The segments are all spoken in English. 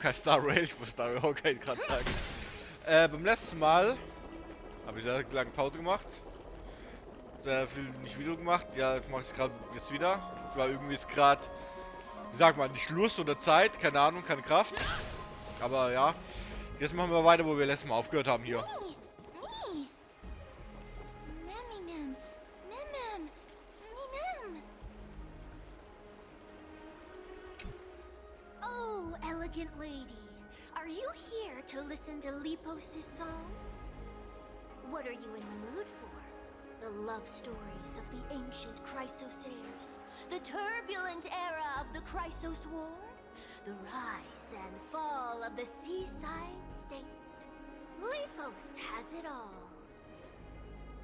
Honkai Starrail, ich muss Starrail Honkai gerade sagen. Beim letzten Mal habe ich sehr lange Pause gemacht. Sehr viel nicht Video gemacht. Ja, das mache ich gerade jetzt wieder. Es war irgendwie gerade, wie sagt man, nicht Lust oder Zeit, keine Ahnung, keine Kraft. Aber ja, jetzt machen wir weiter, wo wir letztes Mal aufgehört haben hier. Oh, elegant lady, are you here to listen to Ps5's song? What are you in the mood for? The love stories of the ancient Chrysosairs, the turbulent era of the Chrysos War, the rise and fall of the seaside states. Ps5 has it all.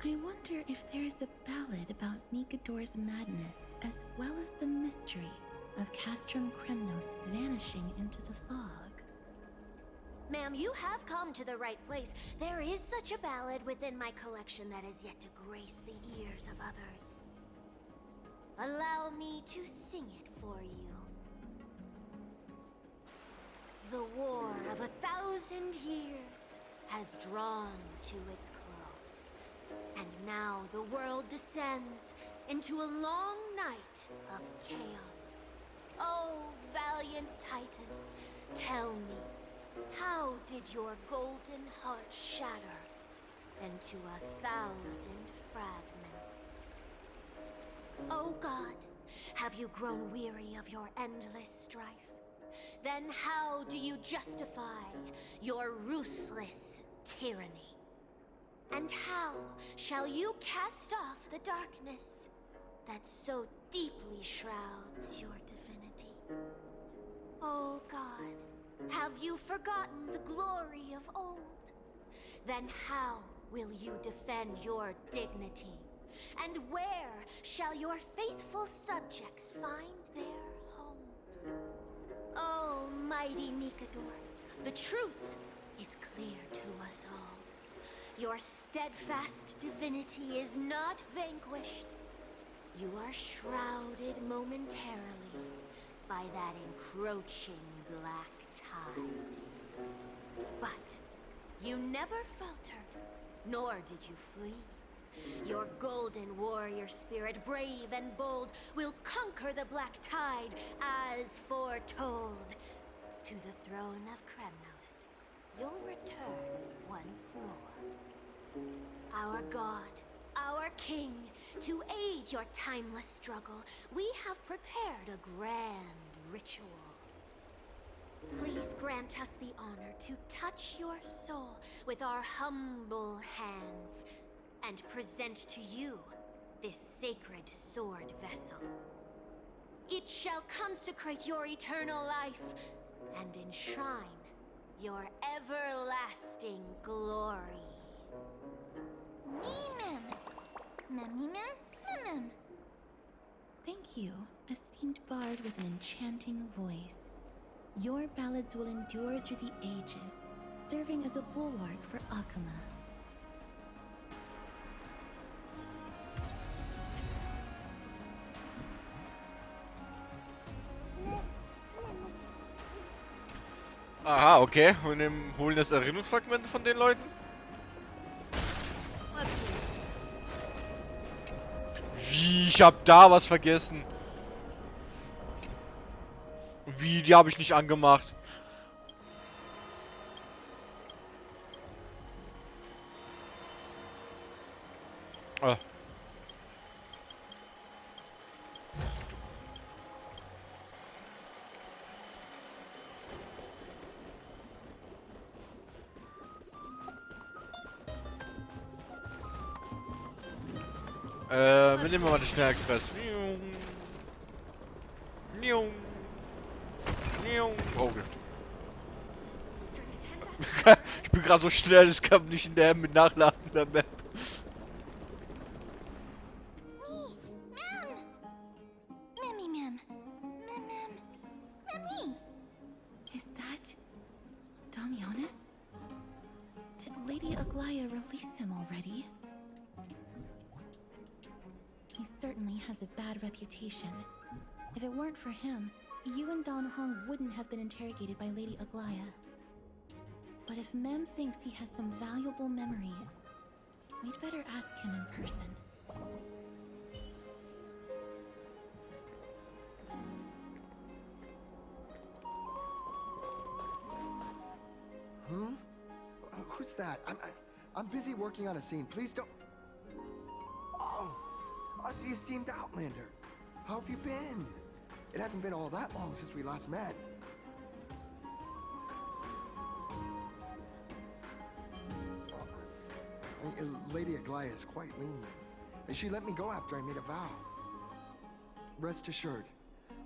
I wonder if there is a ballad about Nigador's madness, as well as the mystery of Castrum Kremnos vanishing into the fog. Ma'am, you have come to the right place. There is such a ballad within my collection that is yet to grace the ears of others. Allow me to sing it for you. The war of 1,000 years has drawn to its close, and now the world descends into a long night of chaos. Oh, valiant Titan, tell me, how did your golden heart shatter into 1,000 fragments? Oh God, have you grown weary of your endless strife? Then how do you justify your ruthless tyranny? And how shall you cast off the darkness that so deeply shrouds your divinity? Oh God, have you forgotten the glory of old? Then how will you defend your dignity? And where shall your faithful subjects find their home? Oh, mighty Nigador, the truth is clear to us all. Your steadfast divinity is not vanquished. You are shrouded momentarily by that encroaching black tide. But you never faltered, nor did you flee. Your golden warrior spirit, brave and bold, will conquer the black tide as foretold. To the throne of Kremnos, you'll return once more. Our God, our King, to aid your timeless struggle, we have prepared a grand ritual. Please grant us the honor to touch your soul with our humble hands and present to you this sacred sword vessel. It shall consecrate your eternal life and enshrine your everlasting glory. Thank you, esteemed bard with an enchanting voice. Your ballads will endure through the ages, serving as a bulwark for Akama. Aha, okay. Und holen das Erinnerungsfragmente von den Leuten? Wie? Ich hab da was vergessen. Wie? Die habe ich nicht angemacht. Ah. Wir nehmen mal den Schnellexpress. Oh, okay. Ich bin gerade so schnell, das kann nicht in der mit Nachladen in der Map. Is that Damionis? Did Lady Aglaea release him already? He certainly has a bad reputation. If it weren't for him, you and Don Hong wouldn't have been interrogated by Lady Aglaea. But if Mem thinks he has some valuable memories, we'd better ask him in person. Who's that? I'm busy working on a scene. Please don't. Oh, the esteemed Outlander. How have you been? It hasn't been all that long since we last met. Lady Aglaea is quite lenient. She let me go after I made a vow. Rest assured,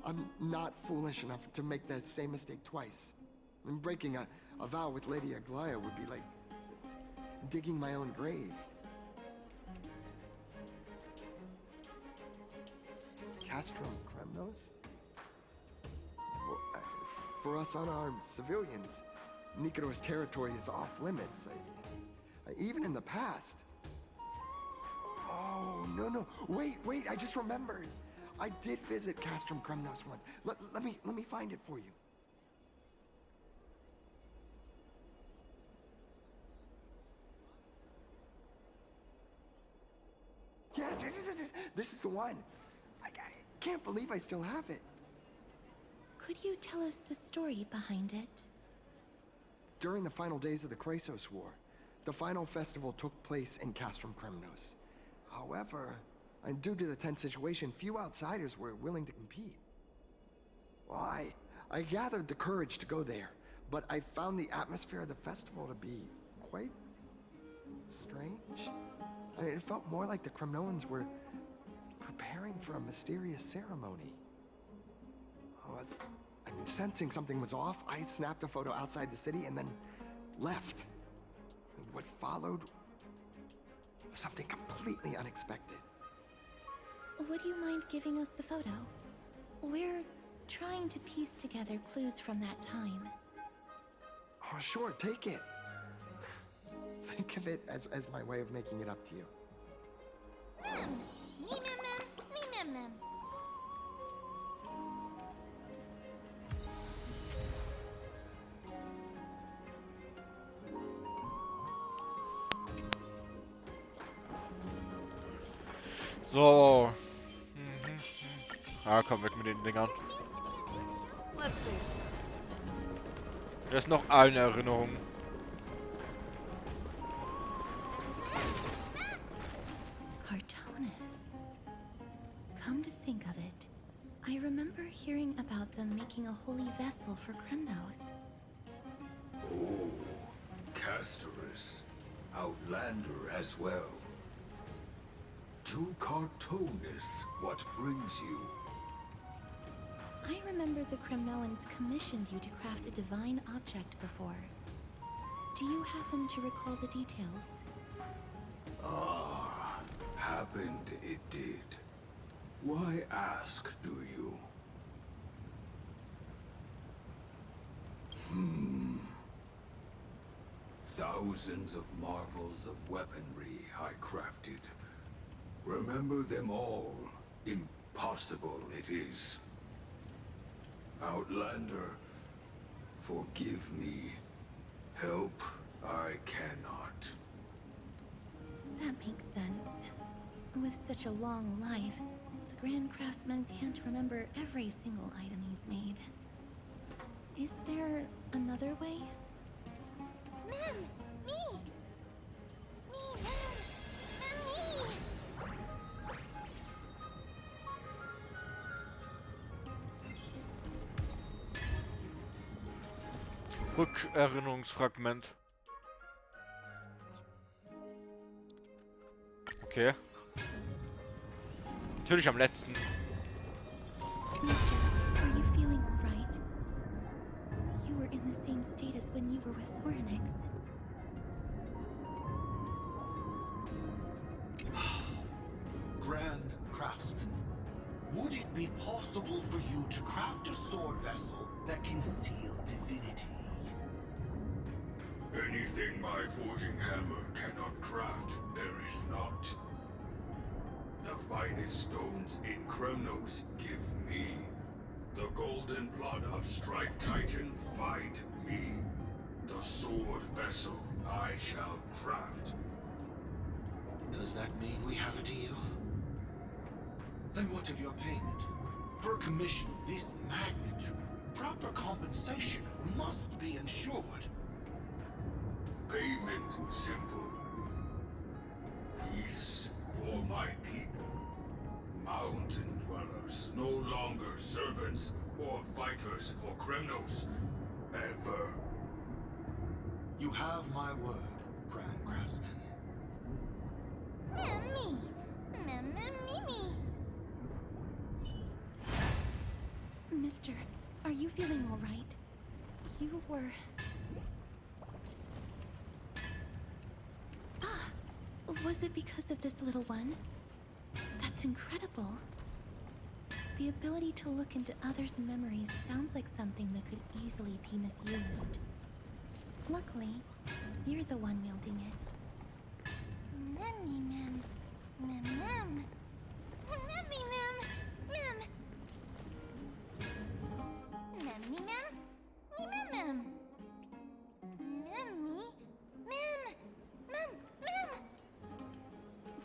I'm not foolish enough to make the same mistake twice. And breaking a vow with Lady Aglaea would be like digging my own grave. Castrum Kremnos? Well, for us unarmed civilians, Nikador's territory is off limits. Even in the past. Oh, no. Wait, I just remembered. I did visit Castrum Kremnos once. Let me find it for you. Yes. This is the one. I can't believe I still have it. Could you tell us the story behind it? During the final days of the Krasos War, the final festival took place in Castrum Kremnos. However, due to the tense situation, few outsiders were willing to compete. Well, I gathered the courage to go there, but I found the atmosphere of the festival to be quite strange. It felt more like the Kremnoans were preparing for a mysterious ceremony. Sensing something was off, I snapped a photo outside the city and then left. What followed was something completely unexpected. Would you mind giving us the photo? We're trying to piece together clues from that time. Oh, sure, take it. Think of it as my way of making it up to you. Mem. So. Ah, komm weg mit den Dingern. Da ist noch eine Erinnerung. Come to think of it, I remember hearing about them making a holy vessel for Kremnos. Oh, Casterus. Outlander as well. To Cartonis, what brings you? I remember the Kremnoans commissioned you to craft a divine object before. Do you happen to recall the details? Ah, happened it did. Why ask, do you? Thousands of marvels of weaponry I crafted. Remember them all. Impossible it is. Outlander, forgive me. Help I cannot. That makes sense. With such a long life, the Grand Craftsman can't remember every single item he's made. Is there another way? Mem! Me! Me, Mem! Mem, me! Rückerinnerungsfragment. Okay. Natürlich am letzten. Mister, are you feeling all right? You were in the same state as when you were with Orynyx. Grand Craftsman, would it be possible for you to craft a sword vessel that can seal divinity? Anything my forging hammer cannot craft, there is not. The finest stones in Kremnos give me The golden blood of Strife Titan find me. The sword vessel I shall craft. Does that mean we have a deal? And what of your payment? For a commission of this magnitude, proper compensation must be ensured. Payment simple. Peace for my people. Mountain dwellers, no longer servants or fighters for Kremnos. Ever. You have my word, Grand Craftsman. Me. Me. Mister, are you feeling all right? You were... Was it because of this little one? That's incredible. The ability to look into others' memories sounds like something that could easily be misused. Luckily, you're the one wielding it. Mem.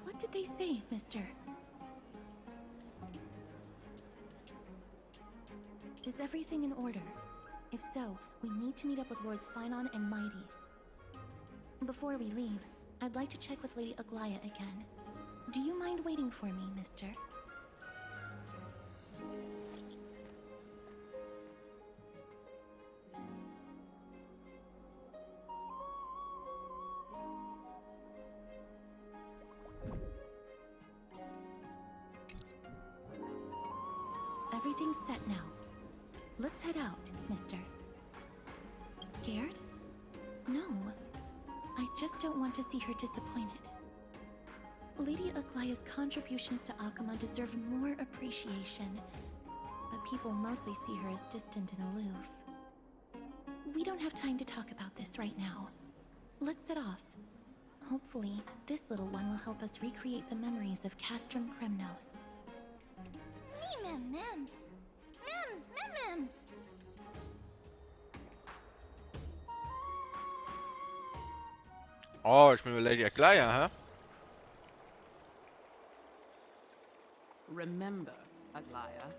What did they say, mister? Is everything in order? If so, we need to meet up with Lords Phynon and Mighty. Before we leave, I'd like to check with Lady Aglaea again. Do you mind waiting for me, mister? Everything's set now. Let's head out, mister. Scared? No. I just don't want to see her disappointed. Lady Aglaea's contributions to Akama deserve more appreciation, but people mostly see her as distant and aloof. We don't have time to talk about this right now. Let's set off. Hopefully, this little one will help us recreate the memories of Castrum Kremnos. Mem. Oh, ich bin mit Lady Aglaea, hä? Remember, Aglaea,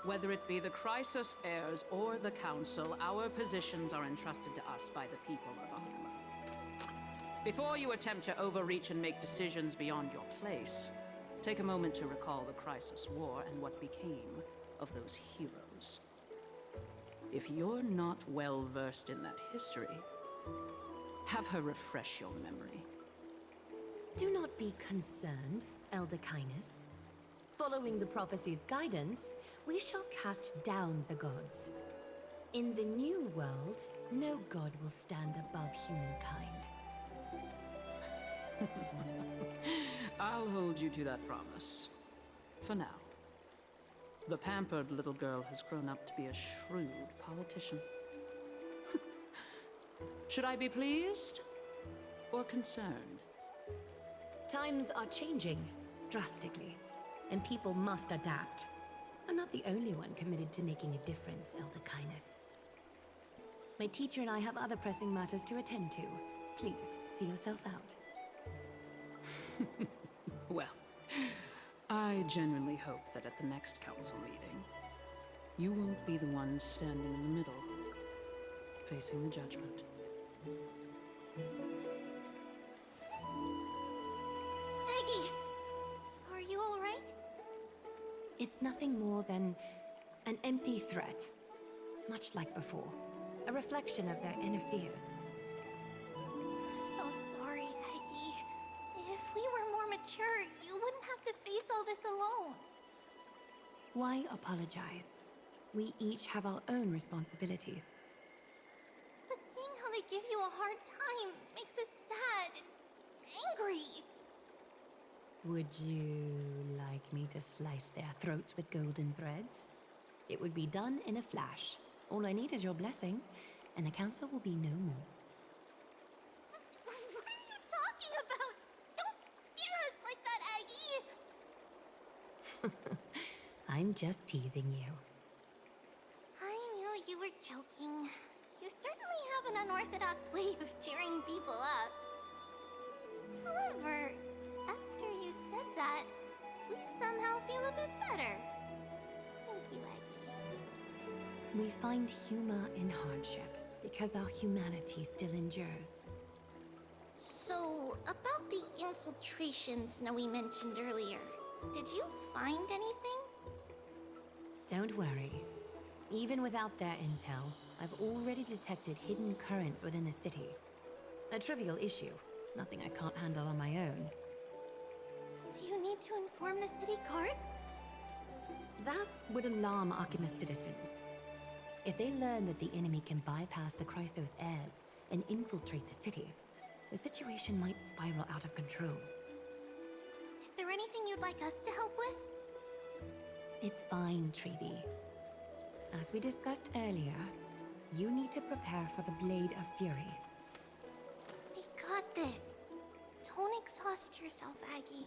whether it be the Chrysos heirs or the Council, our positions are entrusted to us by the people of Akama. Before you attempt to overreach and make decisions beyond your place, take a moment to recall the Chrysos War and what became of those heroes. If you're not well versed in that history, have her refresh your memory. Do not be concerned, Elder Kindness. Following the prophecy's guidance, we shall cast down the gods. In the new world, no god will stand above humankind. I'll hold you to that promise. For now. The pampered little girl has grown up to be a shrewd politician. Should I be pleased or concerned? Times are changing drastically, and people must adapt. I'm not the only one committed to making a difference, Elder Kindness. My teacher and I have other pressing matters to attend to. Please, see yourself out. Well, I genuinely hope that at the next council meeting, you won't be the one standing in the middle, facing the judgment. Aggie! Are you alright? It's nothing more than an empty threat, much like before. A reflection of their inner fears. So sorry, Aggie. If we were more mature, you wouldn't have to face all this alone. Why apologize? We each have our own responsibilities. But seeing how they give you a hard time makes us sad and angry. Would you like me to slice their throats with golden threads? It would be done in a flash. All I need is your blessing, and the council will be no more. What are you talking about? Don't scare us like that, Aggie! I'm just teasing you. unorthodox way of cheering people up. However, after you said that, we somehow feel a bit better. Thank you, Aggie. We find humor in hardship because our humanity still endures. So, about the infiltration Snowy mentioned earlier, did you find anything? Don't worry. Even without their intel, I've already detected hidden currents within the city. A trivial issue, nothing I can't handle on my own. Do you need to inform the city guards? That would alarm Archimedes citizens. If they learn that the enemy can bypass the Chrysos heirs and infiltrate the city, the situation might spiral out of control. Is there anything you'd like us to help with? It's fine, Treeby. As we discussed earlier, you need to prepare for the Blade of Fury. We got this. Don't exhaust yourself, Aggie.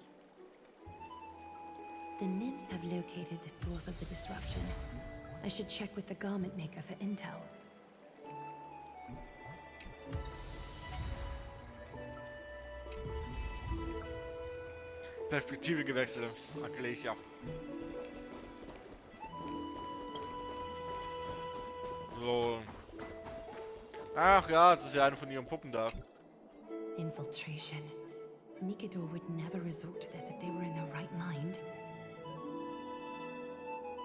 The nymphs have located the source of the disruption. I should check with the garment maker for intel. Perspektive gewechselt. Aglaea. So. Ach ja, das ist ja eine von ihren Puppen da. Infiltration. Nikidor would never resort to this if they were in their right mind.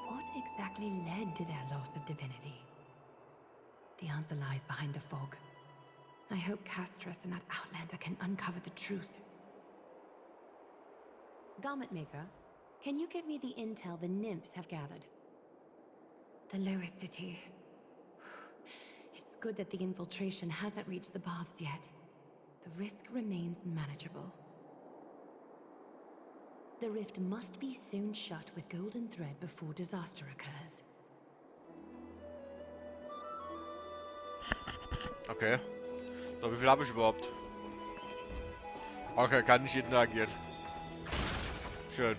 What exactly led to their loss of divinity? The answer lies behind the fog. I hope Castras and that Outlander can uncover the truth. Garment Maker, can you give me the intel the nymphs have gathered? The lower city. It's good that the infiltration hasn't reached the baths yet. The risk remains manageable. The rift must be sewn shut with golden thread before disaster occurs. Okay. So, wie viel habe ich überhaupt? Okay, kann nicht jeden agiert. Schön.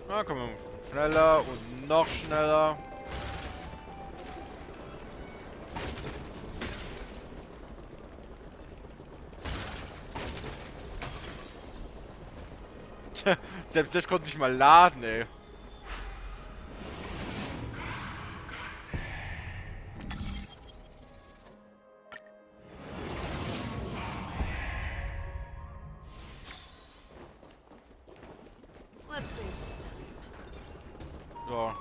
Na, komm, schneller und noch schneller. Selbst das konnte ich mal laden, ey. So.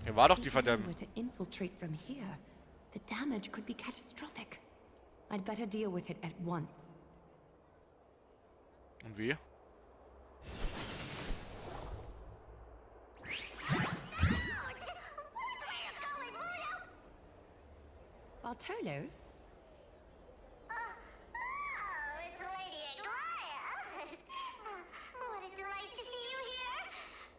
Hier war doch die If we verdammte. were to infiltrate from here, the damage could be catastrophic. I'd better deal with it at once. Und wie? Bartolos? Oh, it's Lady Aglaea. What a delight to see you here.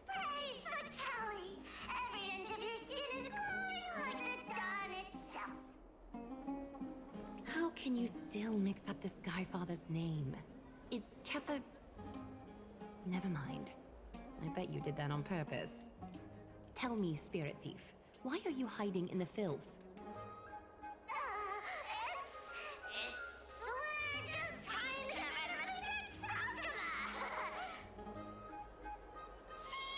Praise for Kelly. Every inch of your skin is glowing like the dawn itself. How can you still mix up the Skyfather's name? It's Kefa... Never mind. I bet you did that on purpose. Tell me, Spirit Thief, why are you hiding in the filth? We're just trying to get rid of this Aglaea. See,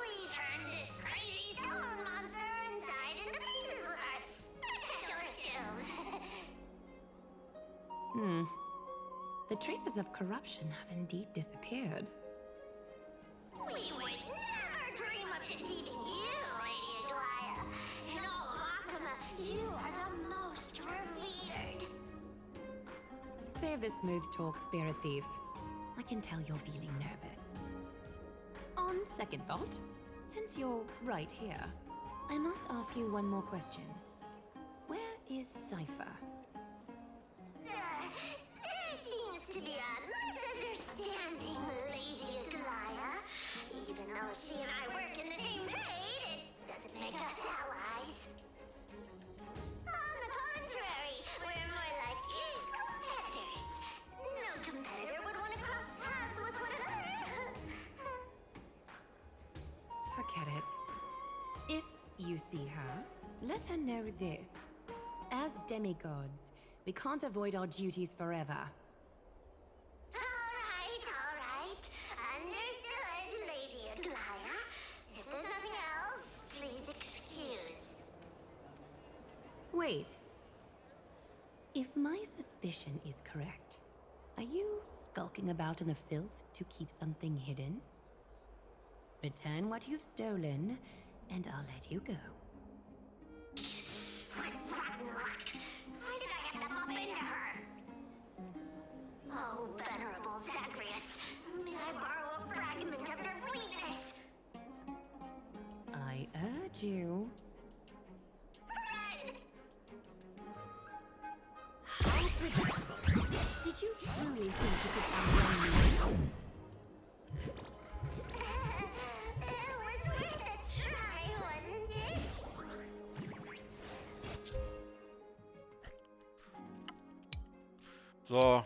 we turned this crazy stone monster inside into pieces with our spectacular skills. The traces of corruption have indeed disappeared. We would never dream of deceiving you, Lady Aglaea. In all of Akama, you are the most revered. Save the smooth talk, Spirit Thief. I can tell you're feeling nervous. On second thought, since you're right here, I must ask you one more question. Where is Cypher? There seems to be a misunderstanding, Lady Aglaea. Even though she and I work in the same trade, it doesn't make us allies. On the contrary, we're more like competitors. No competitor would want to cross paths with one another. Forget it. If you see her, let her know this. As demigods, we can't avoid our duties forever. All right. Understood, Lady Aglaea. If there's nothing else, please excuse. Wait. If my suspicion is correct, are you skulking about in the filth to keep something hidden? Return what you've stolen, and I'll let you go. What rotten luck! Why did I have to bump into her? Oh, venerable Zagreus, may I borrow a fragment of your fleetness? I urge you. Run! How predictable. Did you truly think you could outrun me? It was worth a try, wasn't it? So.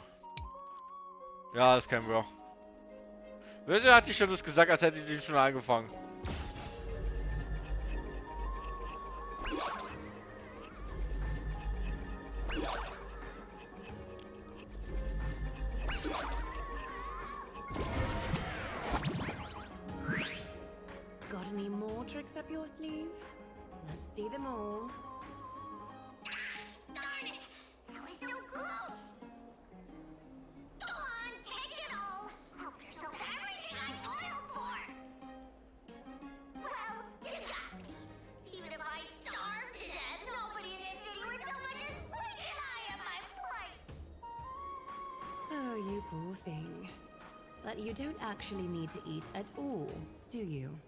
Ja, das kennen wir. Wer hat sich schon das gesagt, als hätte ich den schon angefangen? Got any more tricks up your sleeve? Let's see them all. Darn it! That was so close! Go on, take it all! Help yourself to everything I toiled for! Well, you got me. Even if I starved to death, nobody in this city would so much as blink an eye at my plight! Oh, you poor thing. But you don't actually need to eat at all, do you?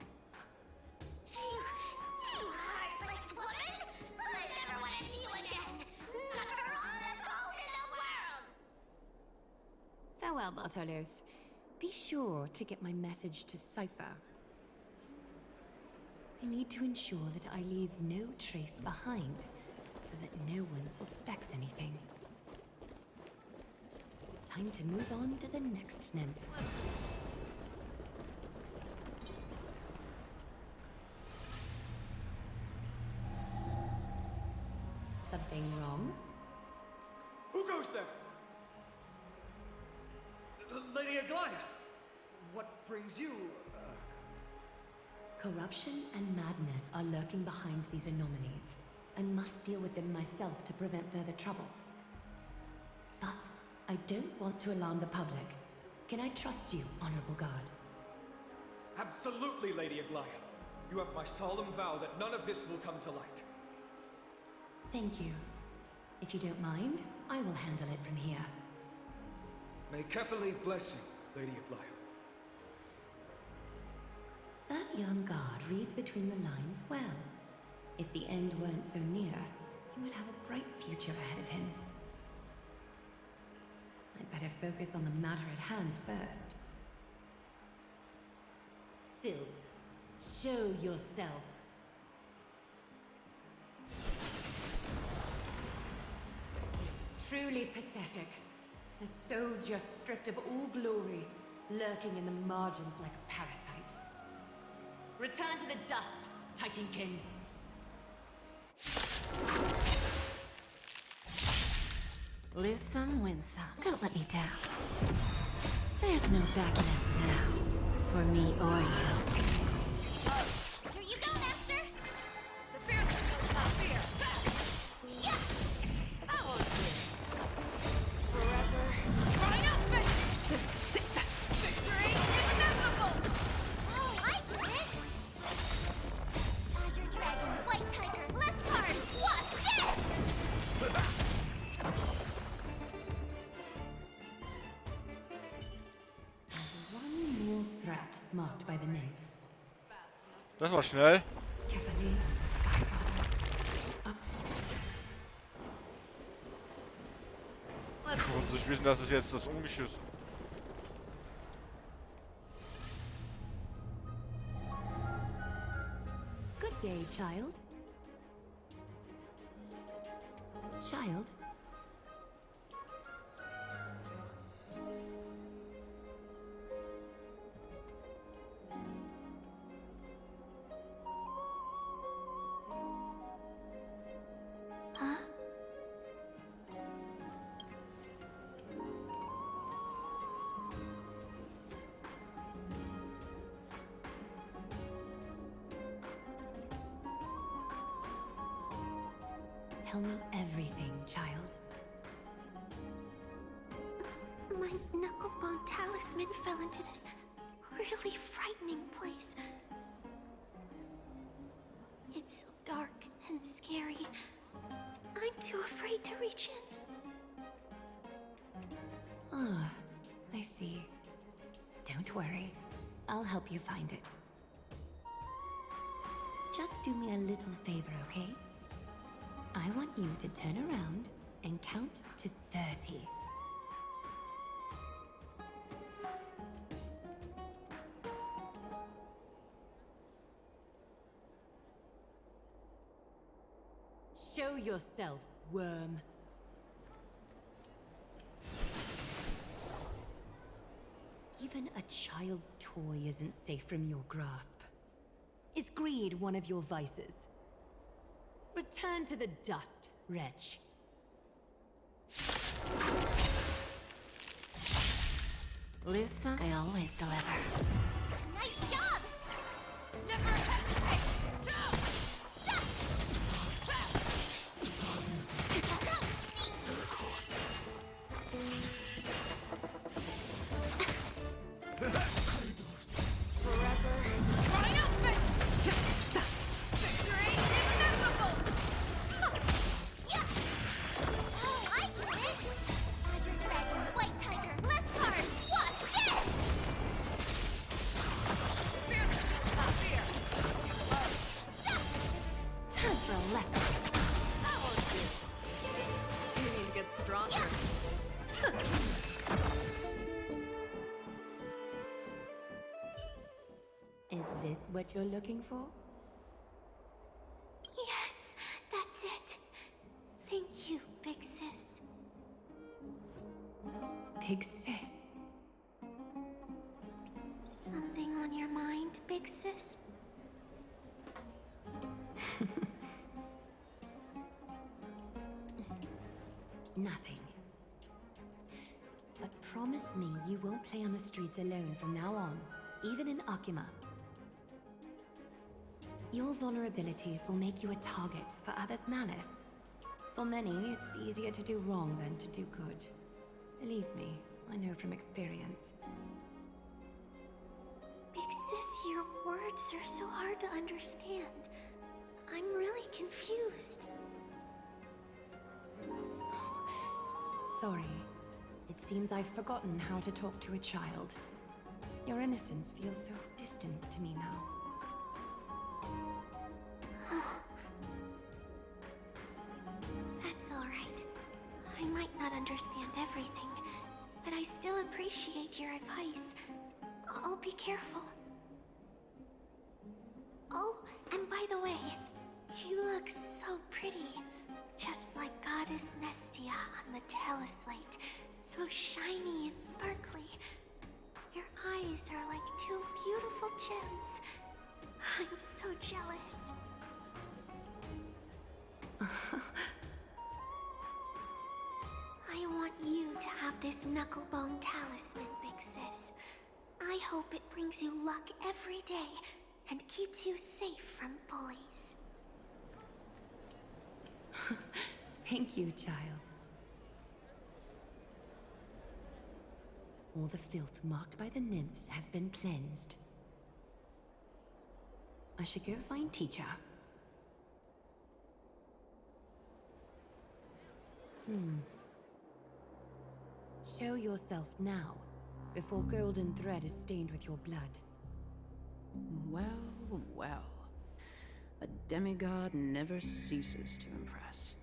You heartless woman! I never want to see you again! Not for all the gold in the world! Farewell, Bartolos. Be sure to get my message to Cypher. I need to ensure that I leave no trace behind, so that no one suspects anything. Time to move on to the next nymph. Something wrong? Who goes there? Lady Aglaea! What brings you? Corruption and madness are lurking behind these anomalies. I must deal with them myself to prevent further troubles. But I don't want to alarm the public. Can I trust you, Honorable Guard? Absolutely, Lady Aglaea. You have my solemn vow that none of this will come to light. Thank you. If you don't mind, I will handle it from here. May Kephalli bless you, Lady Aglaea. That young guard reads between the lines well. If the end weren't so near, he would have a bright future ahead of him. I'd better focus on the matter at hand first. Filth, show yourself. It's truly pathetic. A soldier stripped of all glory, lurking in the margins like a parasite. Return to the dust, Titankin. Lose some, win some. Don't let me down. There's no backing up now, for me or you. Here you go, Master! The fearless knows not fear! Yeah! I won't fear. Forever. Triumphant! Victory is inevitable! Oh, I get it! Azure Dragon, White Tiger, less cards! What's this? There's one more threat marked by the nymphs. Das war schnell. Kephalli, nicht wissen, dass es jetzt das Ungeschiss. Good day, child. Child? Huh? Tell me everything, child. My knucklebone talisman fell into this really frightening place. It's so dark and scary. I'm too afraid to reach in. Ah, I see. Don't worry. I'll help you find it. Just do me a little favor, okay? I want you to turn around and count to 30. Show yourself, worm. Even a child's toy isn't safe from your grasp. Is greed one of your vices? Return to the dust, wretch. Lusa, I always deliver. Nice job! Never hesitate! No! Stop! Triumphant! Victory inevitable! Yeah! Oh, I get it! Azure Dragon, White Tiger, less cards! Watch it! Fear, not fear. Time for a lesson. That won't do. You need to get stronger. Is this what you're looking for? Yes, that's it. Thank you, big sis. Big sis. Something on your mind, big sis? Nothing. But promise me you won't play on the streets alone from now on, even in Akima. Your vulnerabilities will make you a target for others' malice. For many, it's easier to do wrong than to do good. Believe me, I know from experience. Big sis, your words are so hard to understand. I'm really confused. Sorry. It seems I've forgotten how to talk to a child. Your innocence feels so distant to me now. That's all right. I might not understand everything, but I still appreciate your advice. I'll be careful. Oh, and by the way, you look so pretty. Just like Goddess Nestia on the teleslate. So shiny and sparkly. Your eyes are like two beautiful gems. I'm so jealous. I want you to have this knucklebone talisman, big sis. I hope it brings you luck every day and keeps you safe from bullies. Thank you, child. All the filth marked by the nymphs has been cleansed. I should go find teacher. Show yourself now, before golden thread is stained with your blood. Well, well. A demigod never ceases to impress.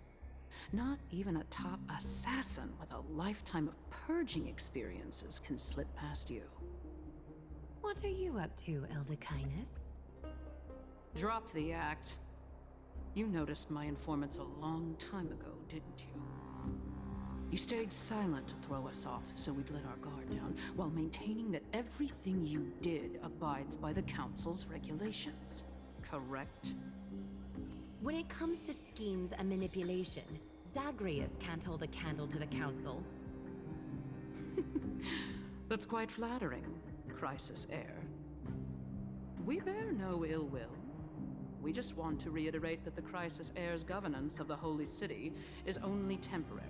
Not even a top assassin with a lifetime of purging experiences can slip past you. What are you up to, Elder Kindness? Drop the act. You noticed my informants a long time ago, didn't you? You stayed silent to throw us off so we'd let our guard down, while maintaining that everything you did abides by the Council's regulations. Correct? When it comes to schemes and manipulation, Zagreus can't hold a candle to the Council. That's quite flattering, Crisis Heir. We bear no ill will. We just want to reiterate that the Crisis Heir's governance of the Holy City is only temporary.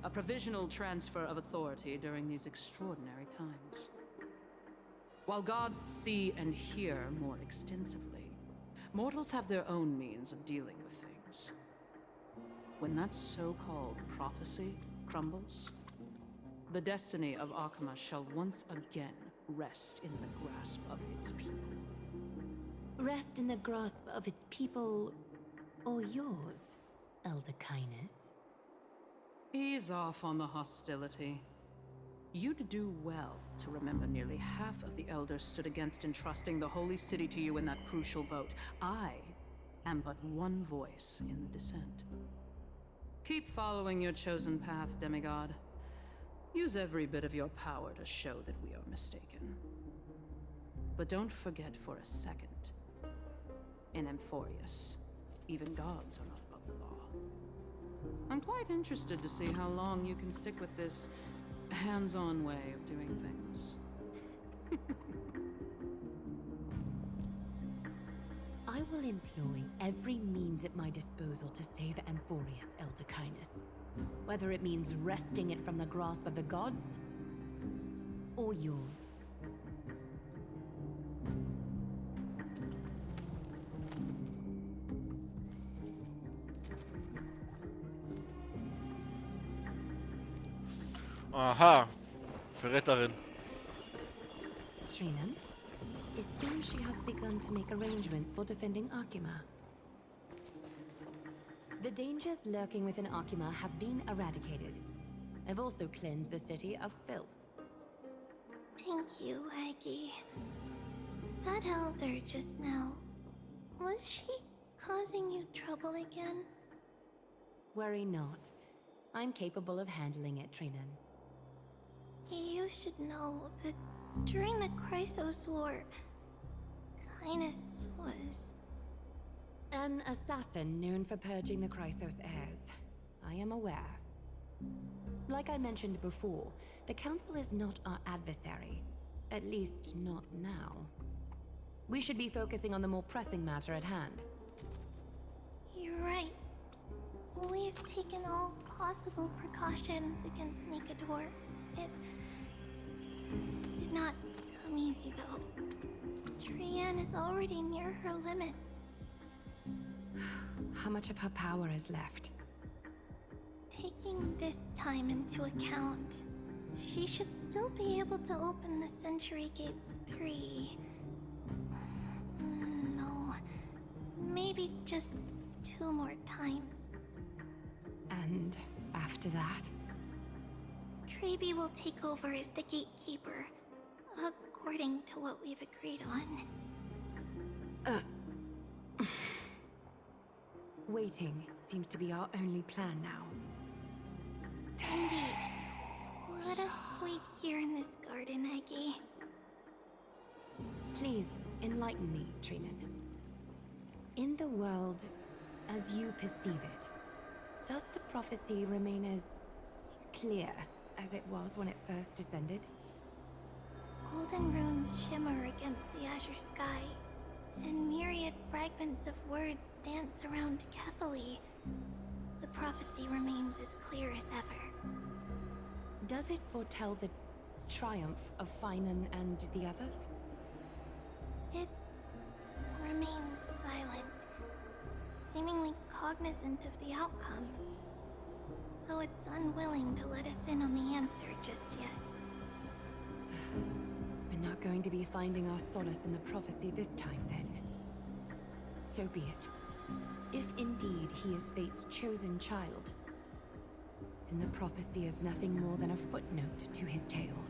A provisional transfer of authority during these extraordinary times. While gods see and hear more extensively, mortals have their own means of dealing with things. When that so-called prophecy crumbles, the destiny of Akama shall once again rest in the grasp of its people. Rest in the grasp of its people, or yours, Elder Kindness? Ease off on the hostility. You'd do well to remember nearly half of the elders stood against entrusting the Holy City to you in that crucial vote. I am but one voice in the dissent. Keep following your chosen path, demigod. Use every bit of your power to show that we are mistaken. But don't forget for a second, in Amphorius, even gods are not above the law. I'm quite interested to see how long you can stick with this hands-on way of doing things. I will employ every means at my disposal to save Amphorius, Elder Kindness. Whether it means wresting it from the grasp of the gods, or yours. Aha. Verräterin. Trinan, it seems she has begun to make arrangements for defending Akima. The dangers lurking within Akima have been eradicated. I've also cleansed the city of filth. Thank you, Aggie. That elder just now, was she causing you trouble again? Worry not. I'm capable of handling it, Trinan. You should know that during the Chrysos War, Kindness was... An assassin known for purging the Chrysos heirs. I am aware. Like I mentioned before, the Council is not our adversary. At least, not now. We should be focusing on the more pressing matter at hand. You're right. We've taken all possible precautions against Nicator. It did not come easy, though. Trian is already near her limits. How much of her power is left? Taking this time into account, she should still be able to open the Century Gates 3. No, maybe just 2 more times. And after that? Trebi will take over as the gatekeeper, according to what we've agreed on. Waiting seems to be our only plan now. Indeed. Let us wait here in this garden, Aggie. Please, enlighten me, Trinan. In the world, as you perceive it, does the prophecy remain as clear as it was when it first descended? Golden runes shimmer against the azure sky, and myriad fragments of words dance around Kefali. The prophecy remains as clear as ever. Does it foretell the triumph of Finan and the others? It remains silent, seemingly cognizant of the outcome, though it's unwilling to let us in on the answer just yet. We're not going to be finding our solace in the prophecy this time, then. So be it. If indeed he is Fate's chosen child, and the prophecy is nothing more than a footnote to his tale.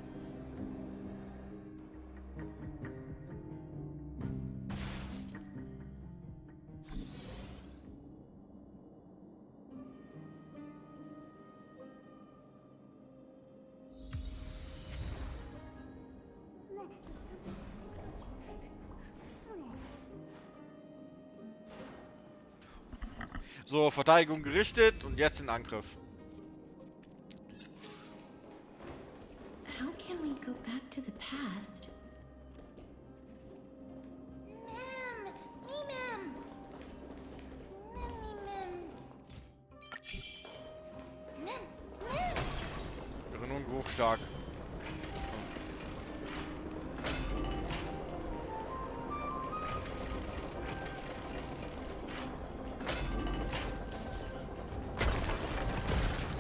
So, Verteidigung gerichtet und jetzt in Angriff. How can we go back to the past? Mem! Me mem! Mem, me mem! Mem! Mem! Erinnerung hoch stark.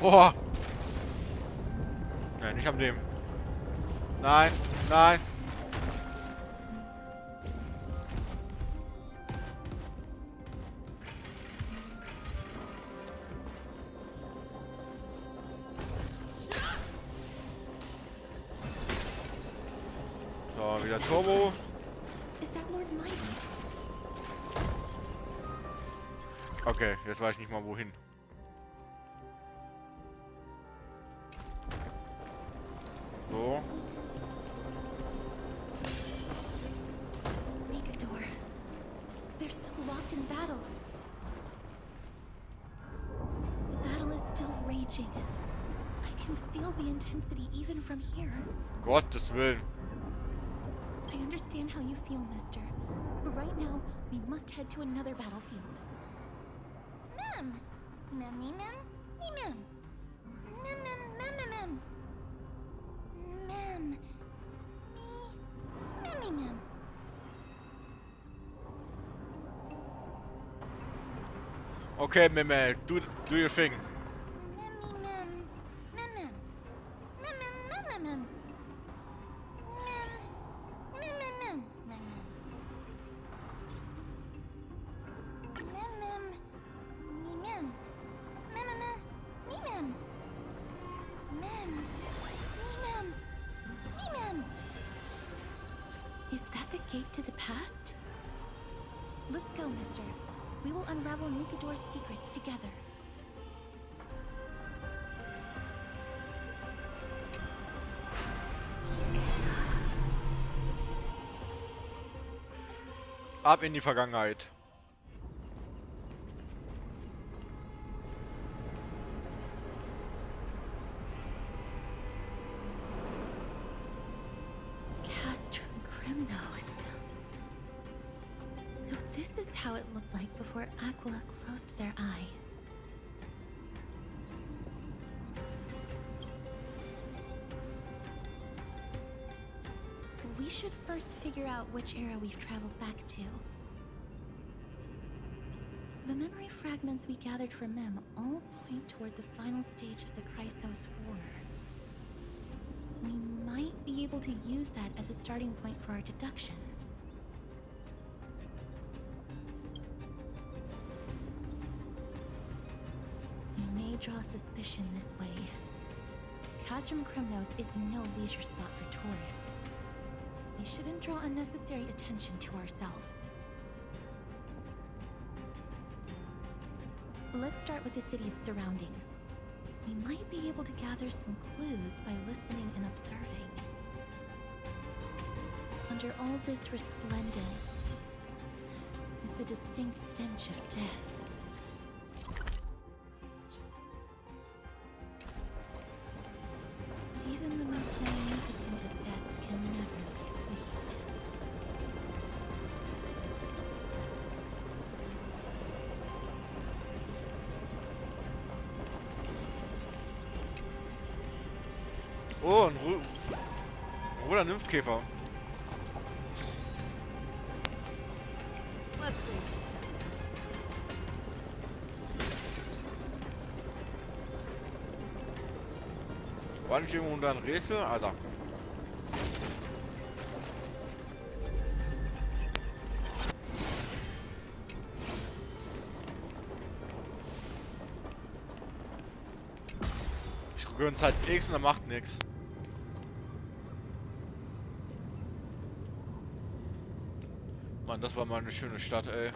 Boah! Nein, nicht am dem. Nein, nein. So, wieder Turbo. Is that Lord Mighty? Okay, jetzt weiß ich nicht mal wohin. So. Nigador. They're still locked in battle. The battle is still raging. I can feel the intensity even from here. Gottes Willen. I understand how you feel, mister. But right now, we must head to another battlefield. Mem! Mem, me mem! Me mem! Mem, mem, mem, mem, mem! Mem! Me mem! Okay, Meme, do your thing. Mem, mem! Mem, mem! Mem, mem, mem, mem, mem! Mem! Mem, mem, mem! Mem, mem! Mem, mem! Me mem! Mem, mem, mem! Me mem! Mem! Me mem! Me mem! Is that the gate to the past? Let's go, mister. We will unravel Mikador's secrets together. Ab in die Vergangenheit. Castrum Crimnos. So this is how it looked like before Aglaea closed their eyes. We should first figure out which era we've traveled back to. The memory fragments we gathered from Mem all point toward the final stage of the Chrysos War. We might be able to use that as a starting point for our deductions. We may draw suspicion this way. Castrum Crimnos is no leisure spot for tourists. We shouldn't draw unnecessary attention to ourselves. Let's start with the city's surroundings. We might be able to gather some clues by listening and observing. Under all this resplendence is the distinct stench of death. But even the most magnificent of deaths can never be sweet. Oh, ein roter Nymphkäfer. Let's save some time. War nicht irgendwo unter ein Rätsel? Alter. Berühren Zeit X und er macht nichts. Mann, das war mal eine schöne Stadt, ey.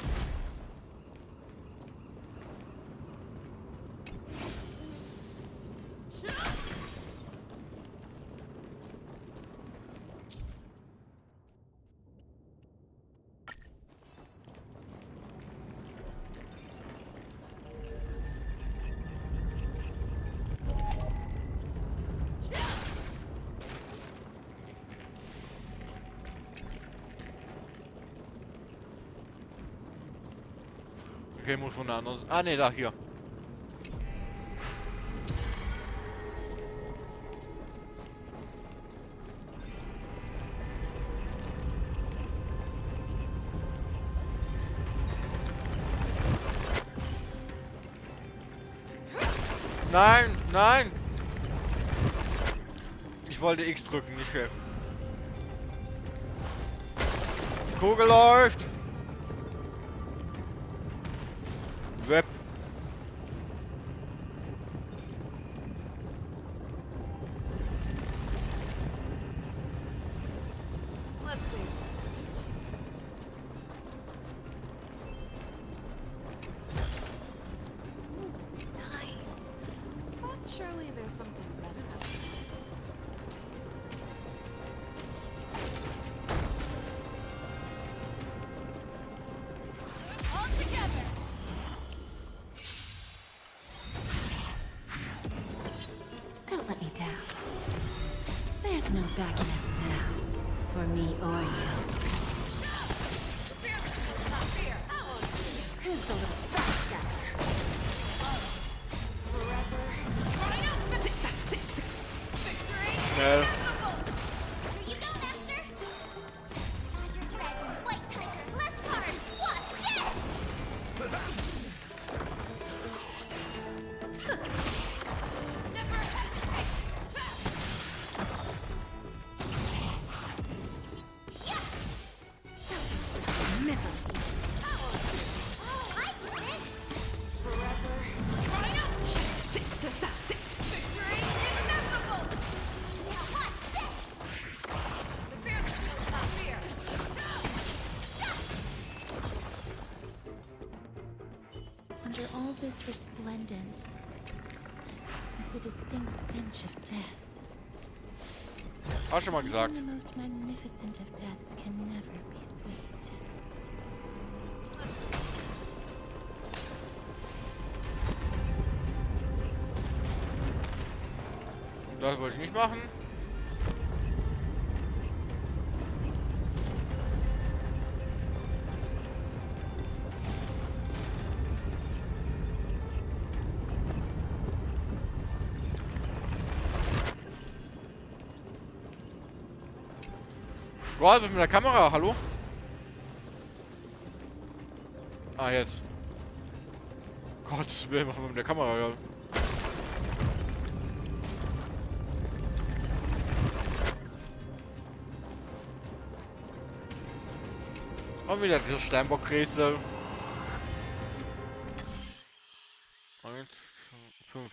Okay, muss von der anderen. Ah ne, da hier. Nein, nein! Ich wollte X drücken, nicht mehr. Die Kugel läuft! Web. Let's see something. Nice. But surely there's something better out there. All together. Don't let me down. There's no backing out now, for me or you. Who's the little backstabber? Schnell. You go, Master! Azure Dragon, White Tiger, less cards! What's this? Never hesitate! Yeah! Misery. Oh, I get it! Forever. Victory inevitable! Now what's this? The fear that feels not fear. Under all this resplendence is the distinct stench of death. Hast schon mal gesagt. Even the most magnificent of deaths can never be sweet. Das wollte ich nicht machen. Boah, was ist mit der Kamera? Hallo? Ah, jetzt. Gottes Willen, was ist mit der Kamera? Ja. Und wieder dieses Steinbock-Rätsel. 1, 5.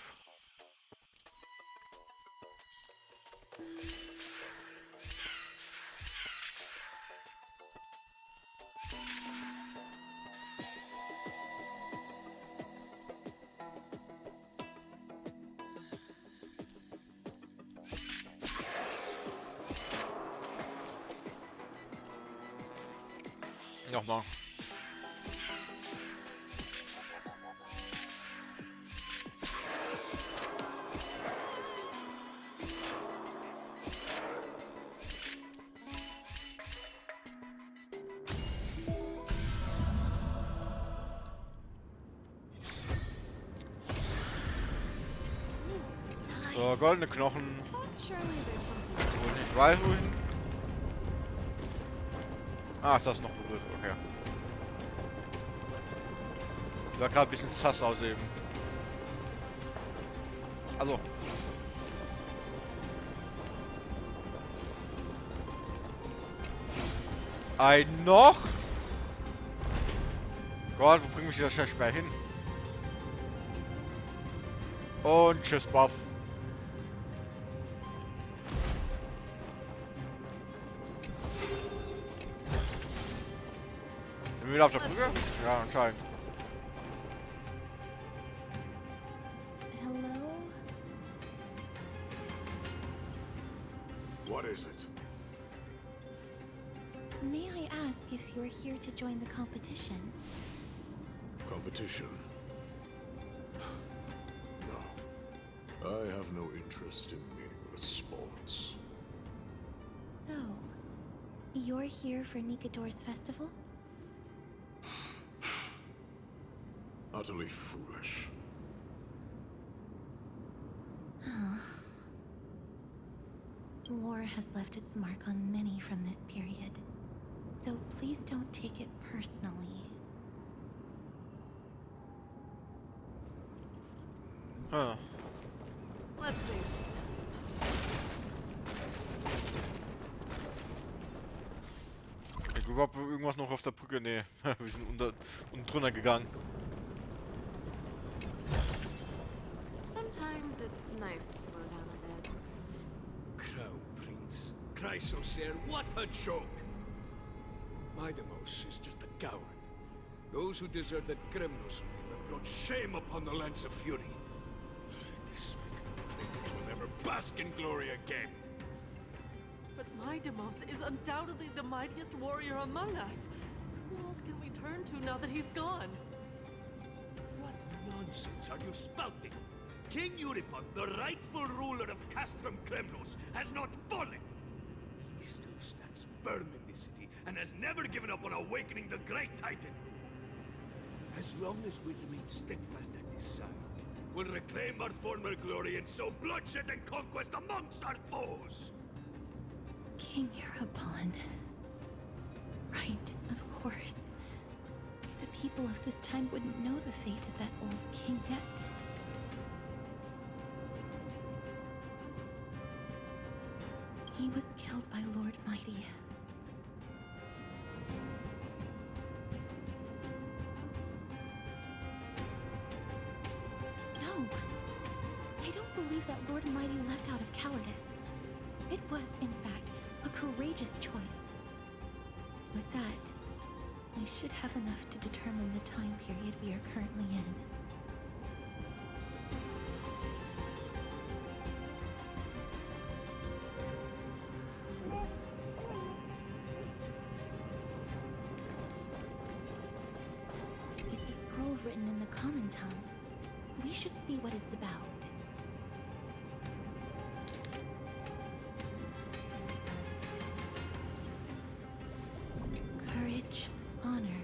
Nochmal. So, goldene Knochen. But surely there's something. Und ich weiß wohin. Ach, das ist noch berührt, okay. Ich war gerade ein bisschen sass aus eben. Also. Ein noch? Gott, wo bringt mich das Sperr hin? Und tschüss, Buff. wir wieder auf der Brücke? Ja, anscheinend. Hello? What is it? May I ask if you're here to join the competition? Competition? No. I have no interest in meaningless sports. So, you're here for Nikador's festival? Utterly foolish. War has left its mark on many from this period, so please don't take it personally. Huh. Let's say something. Ich überhaupt irgendwas noch auf der Brücke? Nee, wir sind unten drunter gegangen. Sometimes it's nice to slow down a bit. Crown Prince. Chrysosaur, what a joke! Mydemos is just a coward. Those who deserted Kremnos have brought shame upon the Lance of Fury. Despicable things will never bask in glory again. But Mydemos is undoubtedly the mightiest warrior among us. Who else can we turn to now that he's gone? What nonsense are you spouting? King Euripon, the rightful ruler of Castrum Kremnos, has not fallen. He still stands firm in this city and has never given up on awakening the great Titan. As long as we remain steadfast at his side, we'll reclaim our former glory and sow bloodshed and conquest amongst our foes. King Euripon. Right, of course. The people of this time wouldn't know the fate of that old king yet. He was killed by Lord Mighty. No! I don't believe that Lord Mighty left out of cowardice. It was, in fact, a courageous choice. With that, we should have enough to determine the time period we are currently in. It's a scroll written in the common tongue. We should see what it's about. Courage, honor,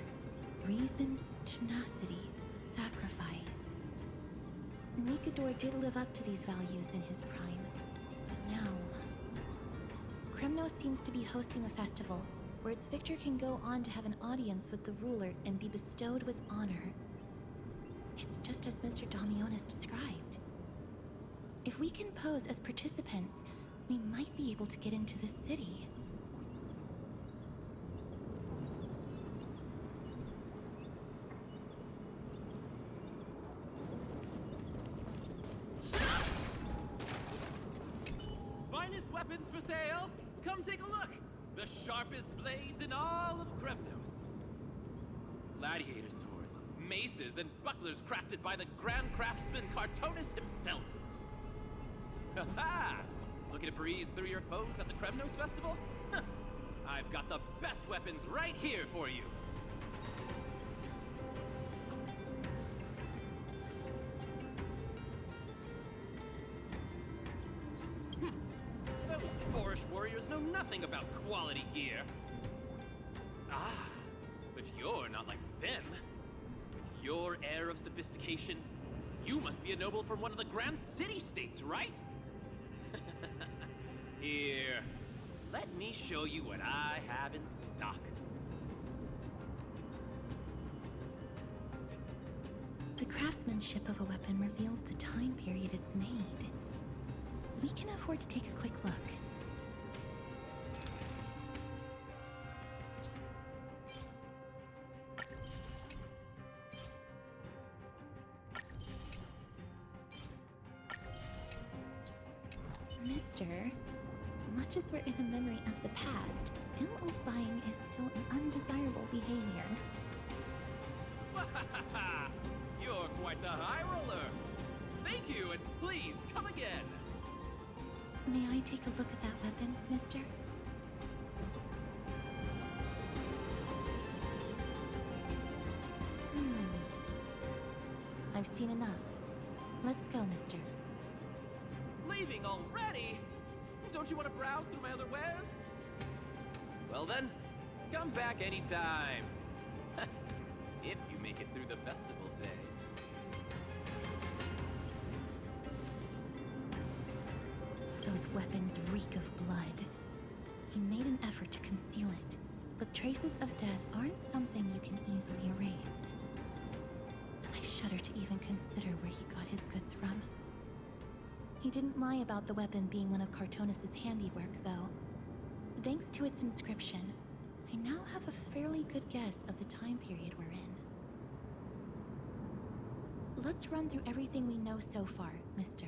reason, tenacity, sacrifice. Nikador did live up to these values in his prime, but now... Kremnos seems to be hosting a festival where its victor can go on to have an audience with the ruler and be bestowed with honor. It's just as Mr. Damionis described. If we can pose as participants, we might be able to get into the city. Finest weapons for sale! Come take a look! The sharpest blades in all of Kremnos. Gladiator swords, maces, and bucklers crafted by the Grand Craftsman Cartonis himself. Ha-ha! Looking to breeze through your foes at the Kremnos Festival? Huh. I've got the best weapons right here for you. Those boorish warriors know nothing about quality gear. Ah, but you're not like them. With your air of sophistication, you must be a noble from one of the Grand City-States, right? Here, let me show you what I have in stock. The craftsmanship of a weapon reveals the time period it's made. We can afford to take a quick look. Mister, much as we're in a memory of the past, impulse buying is still an undesirable behavior. You're quite the high roller. Thank you, and please come again. May I take a look at that weapon, mister? I've seen enough. Let's go, mister. Leaving already? Don't you want to browse through my other wares? Well then, come back anytime. If you make it through the festival day. Those weapons reek of blood. He made an effort to conceal it, but traces of death aren't something you can easily erase. I shudder to even consider where he got his goods from. He didn't lie about the weapon being one of Cartonis' handiwork, though. Thanks to its inscription, I now have a fairly good guess of the time period we're in. Let's run through everything we know so far, mister.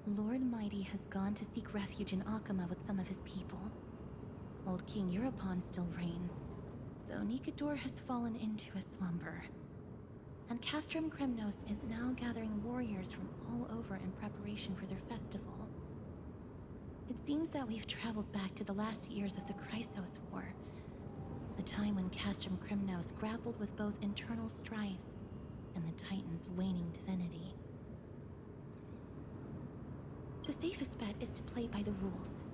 Lord Mighty has gone to seek refuge in Akama with some of his people. Old King Europon still reigns, though Nikador has fallen into a slumber. And Castrum Kremnos is now gathering warriors from all over in preparation for their festival. It seems that we've traveled back to the last years of the Chrysos War, the time when Castrum Kremnos grappled with both internal strife and the Titan's waning divinity. The safest bet is to play by the rules.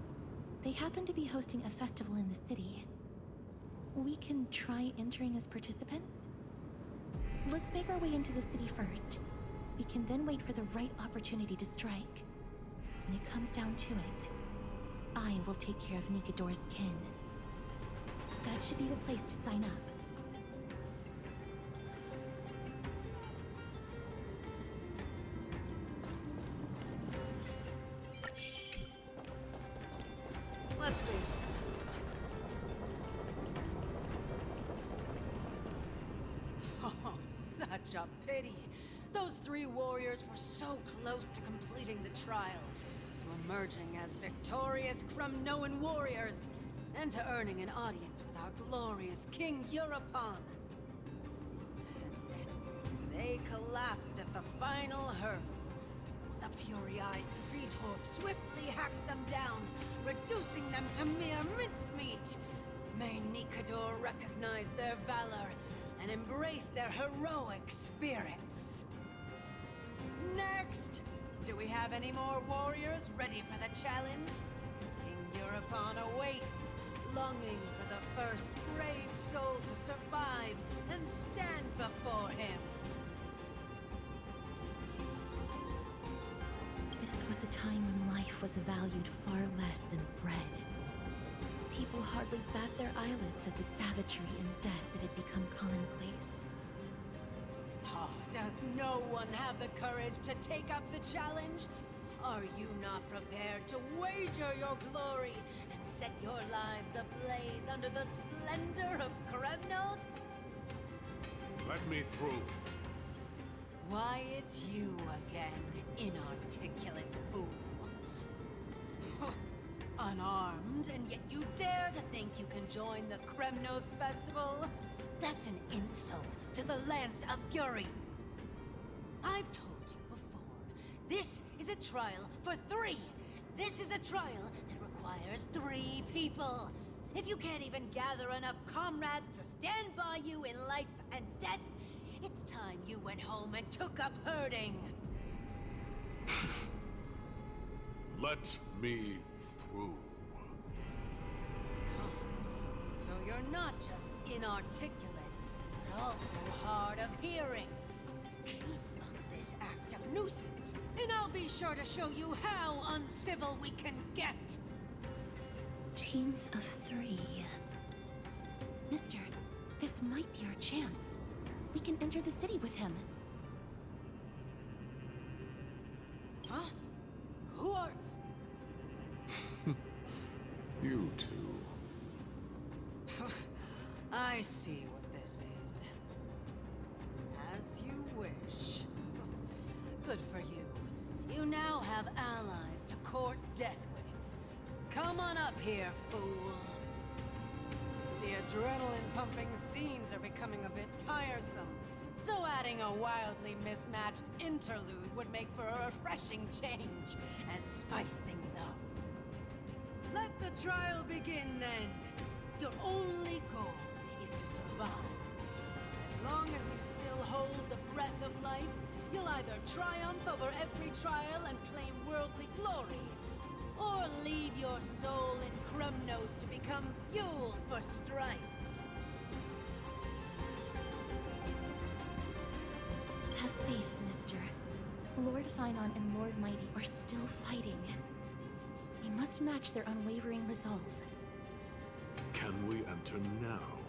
They happen to be hosting a festival in the city. We can try entering as participants? Let's make our way into the city first. We can then wait for the right opportunity to strike. When it comes down to it, I will take care of Nikador's kin. That should be the place to sign up. Let's see. Oh, such a pity. Those three warriors were so close to completing the trial, to emerging as victorious Kremnoan warriors, and to earning an audience with our glorious King Europon. And yet, they collapsed at the final hurdle. The fury-eyed Praetor swiftly hacked them down, reducing them to mere mincemeat. May Nikador recognize their valor and embrace their heroic spirits. Next! Do we have any more warriors ready for the challenge? King Europon awaits, longing for the first brave soul to survive and stand before him. This was a time when life was valued far less than bread. People hardly bat their eyelids at the savagery and death that had become commonplace. Oh, does no one have the courage to take up the challenge? Are you not prepared to wager your glory and set your lives ablaze under the splendor of Kremnos? Let me through. Why, it's you again, inarticulate fool. Unarmed, and yet you dare to think you can join the Kremnos festival? That's an insult to the Lance of Fury. I've told you before, this is a trial for 3. This is a trial that requires 3 people. If you can't even gather enough comrades to stand by you in life and death, it's time you went home and took up herding. Let me through. So you're not just inarticulate, but also hard of hearing. Keep up this act of nuisance, and I'll be sure to show you how uncivil we can get. Teams of 3. Mister, this might be our chance. We can enter the city with him. Huh? Who are... You two. I see what this is. As you wish. Good for you. You now have allies to court death with. Come on up here, fool. The adrenaline-pumping scenes are becoming a bit tiresome, so adding a wildly mismatched interlude would make for a refreshing change and spice things up. Let the trial begin then. Your only goal is to survive. As long as you still hold the breath of life, you'll either triumph over every trial and claim worldly glory, or leave your soul in Kremnos to become fuel for strife. Have faith, mister. Lord Finon and Lord Mighty are still fighting. We must match their unwavering resolve. Can we enter now?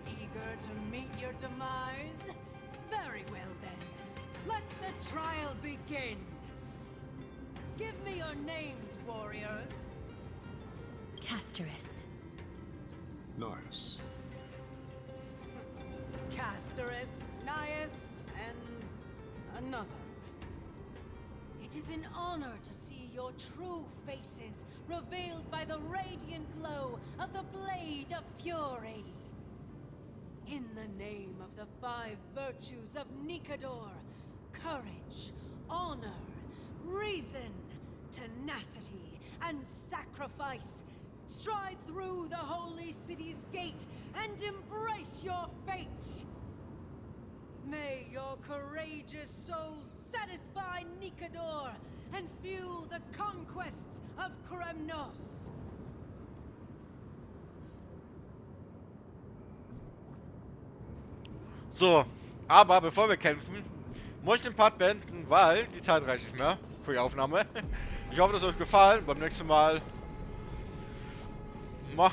Eager to meet your demise? Very well then. Let the trial begin. Give me your names, warriors. Casterus. Nice. Casterus, Nias, and another. It is an honor to see your true faces revealed by the radiant glow of the Blade of Fury. In the name of the 5 virtues of Nikador, courage, honor, reason, tenacity, and sacrifice, stride through the holy city's gate and embrace your fate. May your courageous souls satisfy Nikador and fuel the conquests of Kremnos. So, aber bevor wir kämpfen, muss ich den Part beenden, weil die Zeit reicht nicht mehr für die Aufnahme. Ich hoffe, das hat euch gefallen. Beim nächsten Mal ja,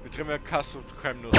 wir drehen Kass und Kremnus.